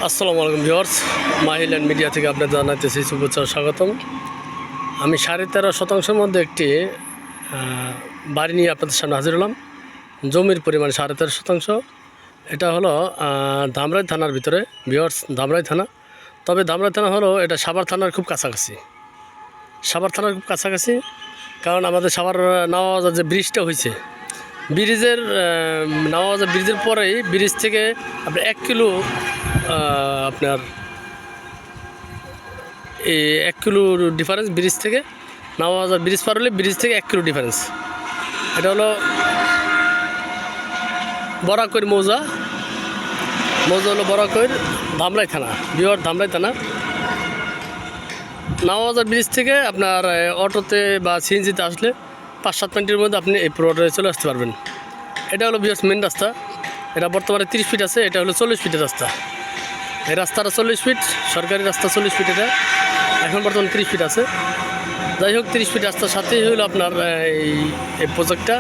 আসসালামু আলাইকুম viewers, মাহিল্যান্ড media থেকে আপনাদের জানাইতেছি শুভেচ্ছা স্বাগতম। আমি 13.5 শতাংশের মধ্যে একটি বাড়ি নিয়ে আপনাদের সামনে হাজির হলাম। জমির পরিমাণ 13.5 শতাংশ। এটা হলো ধামরাই থানার ভিতরে ভিউয়ার্স, ধামরাই থানা। তবে ধামরাই থানা হলো এটা সাভার থানার খুব কাছাকাছি। কারণ আমাদের সাভার নওয়াবাজার যে ব্রিজটা হয়েছে, ব্রিজের নওয়াবাজার ব্রিজের পরেই ব্রিজ থেকে আপনার 1 কিলো আপনার এই 1 কিলো ডিফারেন্স ব্রিজ থেকে। নওয়াবাজার ব্রিজ পার হলে ব্রিজ থেকে 1 কিলো ডিফারেন্স। এটা হলো বরাকৈর মৌজা হলো বরাকৈর ধামরাই থানা, বিহার ধামরাই থানা। নওয়াবাজার ব্রিজ থেকে আপনার অটোতে বা সিএনজিতে আসলে 5-7 মিনিটের মধ্যে আপনি এই রোডে চলে আসতে পারবেন। এটা হলো বিহার মেন রাস্তা। এটা বর্তমানে 30 ফিট আছে, এটা হলো 40 ফিটের রাস্তা। এই রাস্তাটা 40 ফিট, সরকারি রাস্তা 40 ফিট। এটা এখন বর্তমানে 30 ফিট আছে। যাই হোক, 30 ফিট রাস্তার সাথেই হলো আপনার এই প্রজেক্টটা।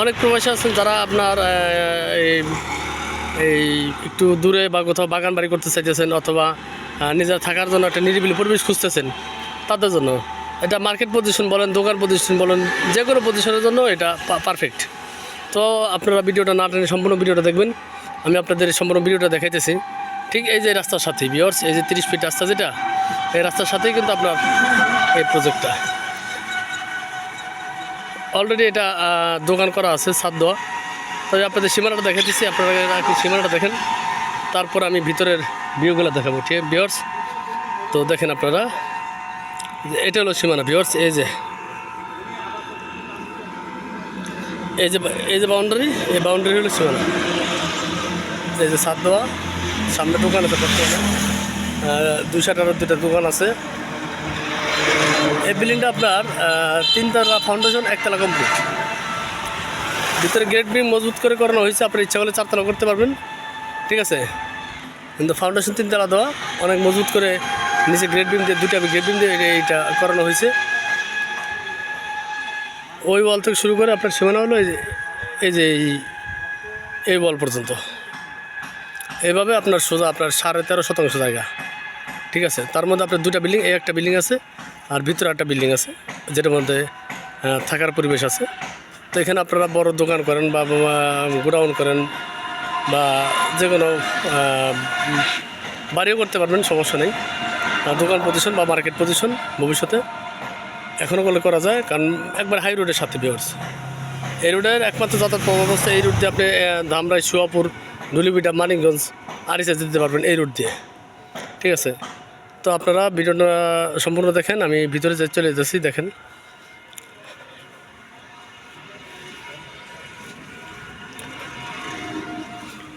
অনেক প্রবাসী আছেন যারা আপনার এই একটু দূরে বা কোথাও বাগান বাড়ি করতে চাইতেছেন, অথবা নিজের থাকার জন্য একটা নিরিবিলি পরিবেশ খুঁজতেছেন, তাদের জন্য এটা মার্কেট পজিশন বলেন, দোকান পজিশন বলেন, যে কোনো পজিশনের জন্য এটা পারফেক্ট। তো আপনারা ভিডিওটা না টেনে সম্পূর্ণ ভিডিওটা দেখবেন। আমি আপনাদের সম্পূর্ণ ভিডিওটা দেখাইতেছি। ঠিক এই যে রাস্তার সাথেই ভিউয়ার্স, এই যে 30 ফিট রাস্তা যেটা, এই রাস্তার সাথেই কিন্তু আপনার এই প্রজেক্টটা অলরেডি এটা দোকান করা আছে, ছাদ দেওয়া। তবে আপনাদের সীমানাটা দেখাইতেছি, আপনারা একটু সীমানাটা দেখেন, তারপর আমি ভিতরের ভিউগুলো দেখাবো। ঠিক আছে ভিউয়ার্স, তো দেখেন আপনারা, এটা হলো সীমানা ভিউয়ার্স। এই যে বাউন্ডারি, এই বাউন্ডারি হলো সীমানা। এই যে ছাদ দেওয়া, সামনে দোকান আছে, 218 দোকান আছে। এই বিল্ডিংটা আপনার 3 তলা ফাউন্ডেশন, 1 তলা কমপ্লিট। ভিতরে গেট বিম মজবুত করে করানো হয়েছে, আপনার ইচ্ছা করলে 4 তলা করতে পারবেন। ঠিক আছে, কিন্তু ফাউন্ডেশন 3 তলা দেওয়া, অনেক মজবুত করে নিচে গ্রেড বিম দিয়ে, 2টা গ্রেড বিম দিয়ে এইটা করানো হয়েছে। ওই ওয়াল থেকে শুরু করে আপনার সীমানা হলো এই যে এই ওয়াল পর্যন্ত। এইভাবে আপনার সোজা আপনার 13.5 শতাংশ জায়গা। ঠিক আছে, তার মধ্যে আপনার 2টা বিল্ডিং, এই একটা বিল্ডিং আছে আর ভিতরে একটা বিল্ডিং আছে, যেটার মধ্যে থাকার পরিবেশ আছে। তো এখানে আপনারা বড় দোকান করেন বা গোডাউন করেন বা যে কোনো বাড়িও করতে পারবেন, সমস্যা নেই। দোকান পজিশন বা মার্কেট পজিশন ভবিষ্যতে এখনও করলে করা যায়, কারণ একবার হাই রোডের সাথে ভিউয়ার্স। এই রোডের একমাত্র যাতায়াত অবস্থা এই রোড দিয়ে আপনি ধামরাই, সুয়াপুর, ধুলিবিটা, মানিকগঞ্জ, আরিচা যেতে পারবেন এই রোড দিয়ে। ঠিক আছে, তো আপনারা ভিডিওটা সম্পূর্ণ দেখেন। আমি ভিতরে চলে যাচ্ছি, দেখেন।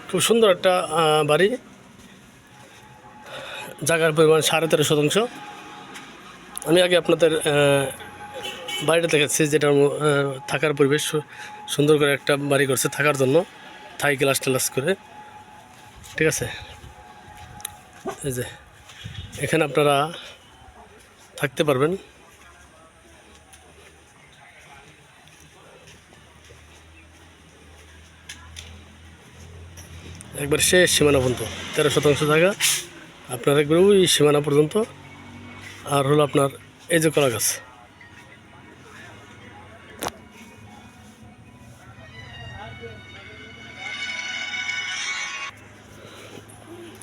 খুব সুন্দর একটা বাড়ি, জায়গার পরিমাণ 13.5 শতাংশ। আমি আগে আপনাদের বাড়িটা দেখাচ্ছি, যেটা থাকার পরিবেশ সুন্দর করে একটা বাড়ি করছে থাকার জন্য, থাই গ্লাস টেলাস করে। ঠিক আছে, এই যে এখানে আপনারা থাকতে পারবেন। একবার শেষ সীমানা পর্যন্ত 13 শতাংশ জায়গা, আপনার একবার ওই সীমানা পর্যন্ত। আর হলো আপনার এই যে কলা গাছ,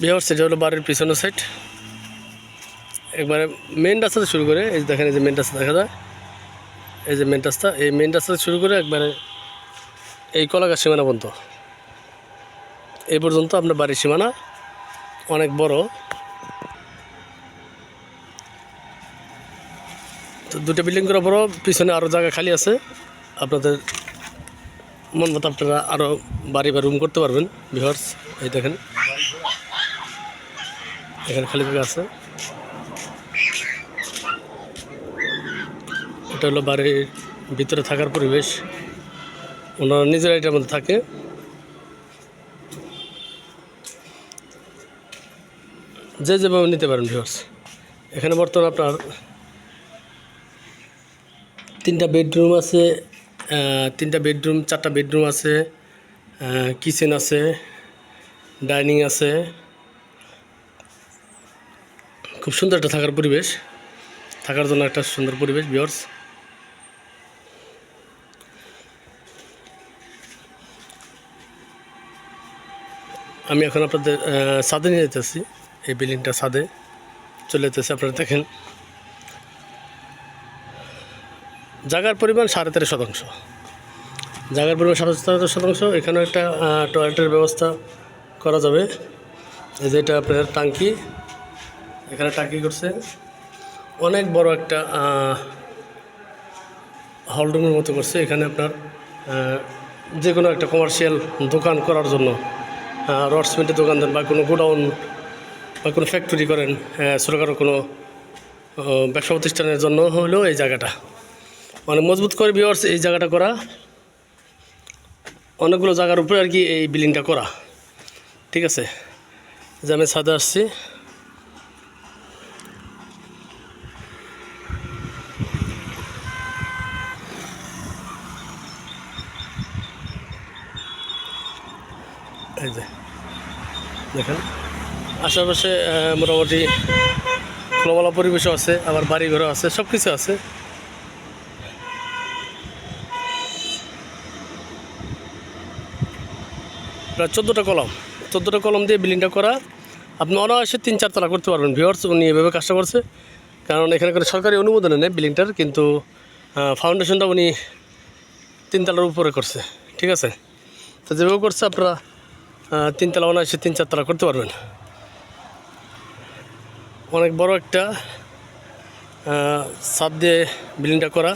ভিউয়ার্স, এটা হলো বাড়ির পিছনের সাইড। একবারে মেন রাস্তা থেকে শুরু করে, এই যে দেখেন, এই যে মেন রাস্তা দেখা যায়, এই যে মেন রাস্তা, এই মেন রাস্তা থেকে শুরু করে একবারে এই কলা গাছ সীমানা পর্যন্ত, এই পর্যন্ত আপনার বাড়ির সীমানা অনেক বড়। তো 2টা বিল্ডিং করা বড়, পিছনে আরও জায়গা খালি আছে, আপনাদের মন মতো আপনারা আরও বাড়ি বা রুম করতে পারবেন ভিউয়ার্স। এই দেখেন, এখানে খালি জায়গা আছে। এটা হলো বাড়ির ভিতরে থাকার পরিবেশ, ওনারা নিজেরা এটার মধ্যে থাকে। যেভাবে নিতে পারেন ভিউয়ার্স। এখানে বর্তমানে আপনার 3টা বেডরুম আছে, 3টা বেডরুম, 4টা বেডরুম আছে, কিচেন আছে, ডাইনিং আছে, খুব সুন্দর একটা থাকার পরিবেশ, থাকার জন্য একটা সুন্দর পরিবেশ ভিউয়ার্স। আমি এখন আপনাদের ছাদে নিয়ে যেতেছি, এই বিল্ডিংটা ছাদে চলে যেতেছি। আপনারা দেখেন জায়গার পরিমাণ 13.5 শতাংশ, জায়গার পরিমাণ 13.5 শতাংশ। এখানেও একটা টয়লেটের ব্যবস্থা করা যাবে। এই যে এটা আপনার টাঙ্কি, এখানে টাঙ্কি করছে, অনেক বড় একটা হলরুমের মতো করছে। এখানে আপনার যে কোনো একটা কমার্শিয়াল দোকান করার জন্য, রড সিমেন্টের দোকান দেন বা কোনো গোডাউন বা কোনো ফ্যাক্টরি করেন, ছোটোখাটো কোনো ব্যবসা প্রতিষ্ঠানের জন্য হলেও এই জায়গাটা মানে মজবুত করে ভিউয়ার্স এই জায়গাটা করা, অনেকগুলো জায়গার উপরে আর কি এই বিল্ডিংটা করা। ঠিক আছে, যে আমি ছাদে আসছি, এই যে দেখেন আশেপাশে মোটামুটি খোলামেলা পরিবেশও আছে, আবার বাড়িঘরও আছে, সব কিছু আছে। প্রায় 14টা কলম দিয়ে বিল্ডিংটা করা। আপনি অনায়াসে 3-4 তলা করতে পারবেন ভিউয়ার্স। উনি এভাবে কাজটা করছে, কারণ এখানে কোনো সরকারি অনুমোদনে নেই বিল্ডিংটার, কিন্তু ফাউন্ডেশনটা উনি 3 তলার উপরে করছে। ঠিক আছে, তো যেভাবে করছে আপনারা 3 তলা অনায়াসে 3-4 তলা করতে পারবেন। অনেক বড় একটা ছাদ দিয়ে বিল্ডিংটা করা।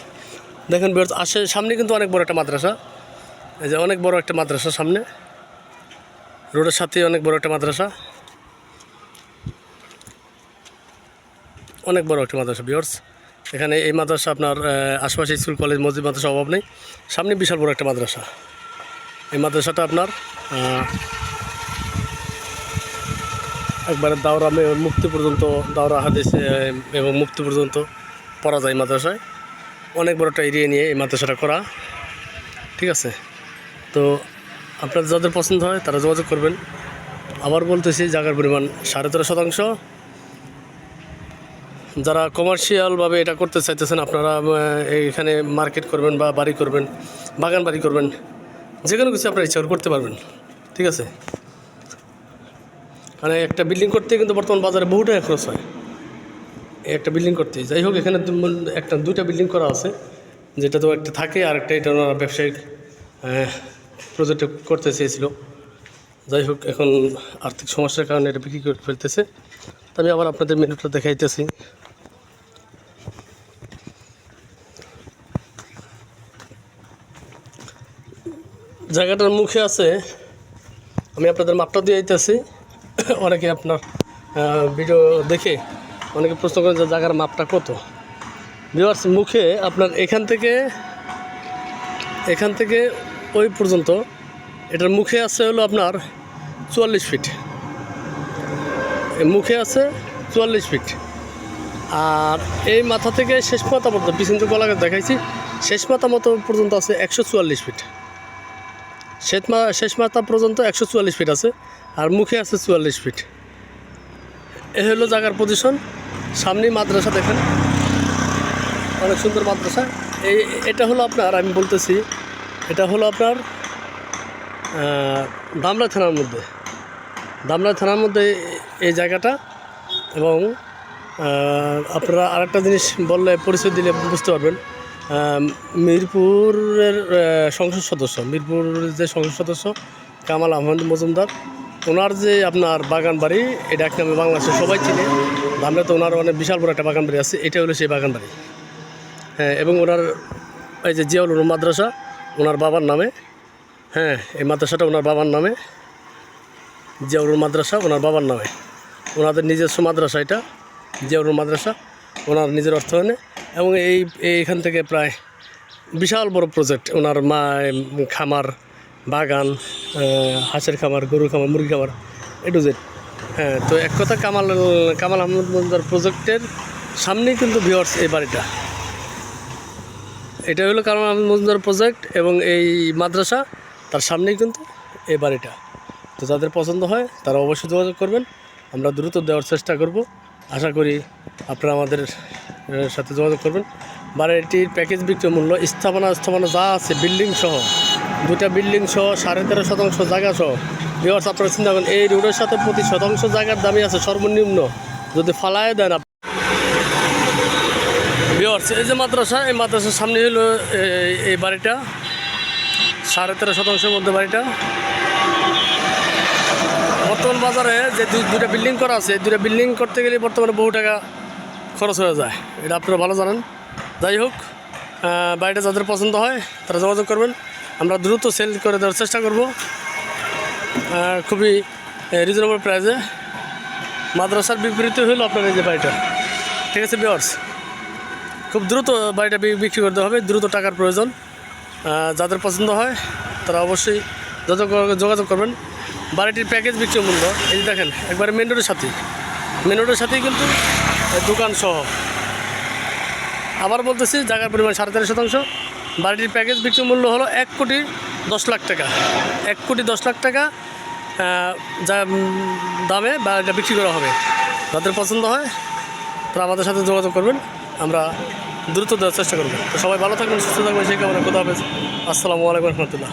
দেখেন ভিউয়ার্স সামনে কিন্তু অনেক বড় একটা মাদ্রাসা, এই যে অনেক বড় একটা মাদ্রাসা সামনে, রোডের সাথে অনেক বড় একটা মাদ্রাসা, অনেক বড় একটা মাদ্রাসা ভিউয়ার্স। এখানে এই মাদ্রাসা আপনার আশেপাশে স্কুল কলেজ মসজিদ মাদ্রাসা অভাব নেই, সামনে বিশাল বড় একটা মাদ্রাসা। এই মাদ্রাসাটা আপনার একবারে দাওরা মুক্তি পর্যন্ত, দাওরা হাদিস এবং মুক্তি পর্যন্ত পড়া যায় মাদ্রাসায়। অনেক বড় একটা এরিয়া নিয়ে এই মাদ্রাসাটা করা। ঠিক আছে, তো আপনাদের যাদের পছন্দ হয় তারা যোগাযোগ করবেন। আবার বলতেছি জায়গার পরিমাণ 13.5 শতাংশ। যারা কমার্শিয়ালভাবে এটা করতে চাইতেছেন, আপনারা এখানে মার্কেট করবেন বা বাড়ি করবেন, বাগান বাড়ি করবেন, যে কোনো কিছু আপনারা ইচ্ছা করতে পারবেন। ঠিক আছে, মানে একটা বিল্ডিং করতে কিন্তু বর্তমান বাজারে বহু টাকা খরচ হয় একটা বিল্ডিং করতে। যাই হোক, এখানে 2টা বিল্ডিং করা আছে, যেটা তো একটা থাকে আর একটা এটা ওনারা ব্যবসায়িক প্রজেক্ট করতে চেয়েছিল। যাই হোক, এখন আর্থিক সমস্যার কারণে এটা বিক্রি করে ফেলতেছে। তো আমি আবার আপনাদের মেনুটা দেখাইতেছি। জায়গাটার মুখে আছে, আমি আপনাদের মাপটা দিয়ে দিতেছি। অনেকে আপনার ভিডিও দেখে অনেকে প্রশ্ন করেন যে জায়গার মাপটা কত। ভিউয়ার্স, মুখে আপনার এখান থেকে ওই পর্যন্ত, এটার মুখে আছে হলো আপনার 44 ফিট, মুখে আছে 44 ফিট। আর এই মাথা থেকে শেষ মাথা পর্যন্ত, পিছন থেকে গলাকে দেখাইছি, শেষ মাথা মতো পর্যন্ত আছে 144 ফিট। শেষ মাথা পর্যন্ত 144 ফিট আছে, আর মুখে আছে 44 ফিট। এ হলো জায়গার পজিশন। সামনেই মাদ্রাসা দেখেন, অনেক সুন্দর মাদ্রাসা। এটা হলো আপনার, আমি বলতেছি, এটা হলো আপনার ধামরাই থানার মধ্যে এই জায়গাটা। এবং আপনারা আরেকটা জিনিস বললে, পরিচয় দিলে বুঝতে পারবেন, মিরপুরের সংসদ সদস্য কামাল আহমেদ মজুমদার, ওনার যে আপনার বাগান বাড়ি, এটা এক নামে বাংলাদেশে সবাই চিনে। ধামরাই তো ওনার অনেক বিশাল বড় একটা বাগান বাড়ি আছে, এটা হলো সেই বাগান বাড়ি। হ্যাঁ, এবং ওনার এই যে জিয়াউল উলুম মাদ্রাসা ওনার বাবার নামে। হ্যাঁ, এই মাদ্রাসাটা ওনার বাবার নামে, জিয়াউল উলুম মাদ্রাসা ওনার বাবার নামে। ওনাদের নিজস্ব মাদ্রাসা, এটা জিয়াউল উলুম মাদ্রাসা ওনার নিজের অর্থায়নে। এবং এইখান থেকে প্রায় বিশাল বড় প্রজেক্ট, ওনার খামার, বাগান, হাঁসের খামার, গরুর খামার, মুরগি খামার, এ টু জেড। হ্যাঁ, তো এক কথা কামাল আহমেদ মজুমদার প্রজেক্টের সামনেই কিন্তু ভিউয়ার্স এই বাড়িটা। এটা হলো কামাল আহমেদ মজুমদার প্রজেক্ট এবং এই মাদ্রাসা, তার সামনেই কিন্তু এই বাড়িটা। তো যাদের পছন্দ হয় তারা অবশ্যই যোগাযোগ করবেন, আমরা দ্রুত দেওয়ার চেষ্টা করব। আশা করি আপনারা আমাদের সাথে যোগাযোগ করবেন। বাড়িটির প্যাকেজ বিক্রয় মূল্য স্থাপনা যা আছে বিল্ডিং সহ, 2টা বিল্ডিং সহ 13.5% জায়গা সহ। ভিউয়ার্স, আপনারা চিন্তা করেন এই রোডের সাথে প্রতি শতাংশ জায়গার দামই আছে সর্বনিম্ন, যদি ফালায় দেন। ভিউয়ার্স, এই যে মাদ্রাসা, এই মাদ্রাসার সামনে হলো এই বাড়িটা, 13.5% মধ্যে বাড়িটা। বর্তমান বাজারে যে 2টা বিল্ডিং করা আছে, এই 2টা বিল্ডিং করতে গেলে বর্তমানে বহু টাকা খরচ হয়ে যায়, এটা আপনারা ভালো জানেন। যাই হোক, বাড়িটা যাদের পছন্দ হয় তারা যোগাযোগ করবেন, আমরা দ্রুত সেল করে দেওয়ার চেষ্টা করব খুবই রিজনেবল প্রাইসে। মাদ্রাসার বিপরীতে হলো আপনার এই যে বাড়িটা, ঠিক আছে ভিউয়ার্স? খুব দ্রুত বাড়িটা বিক্রি করতে হবে, দ্রুত টাকার প্রয়োজন। যাদের পছন্দ হয় তারা অবশ্যই যোগাযোগ করবেন। বাড়িটির প্যাকেজ বিক্রি মূল্য এই দেখেন, একবারে মেন রোডের সাথেই কিন্তু দোকান সহ। আবার বলতেছি, জায়গার পরিমাণ 13.5%। বাড়িটির প্যাকেজ বিক্রি মূল্য হলো 1,10,00,000 টাকা। 1,10,00,000 টাকা যা দামে বাড়িটা বিক্রি করা হবে। যাদের পছন্দ হয় তারা আমাদের সাথে যোগাযোগ করবেন, আমরা দ্রুত দেওয়ার চেষ্টা করব। তো সবাই ভালো থাকবেন, সুস্থ থাকবেন, সেই কামনা। খোদা হাফেজ। আসসালামু আলাইকুম রহমতুল্লাহ।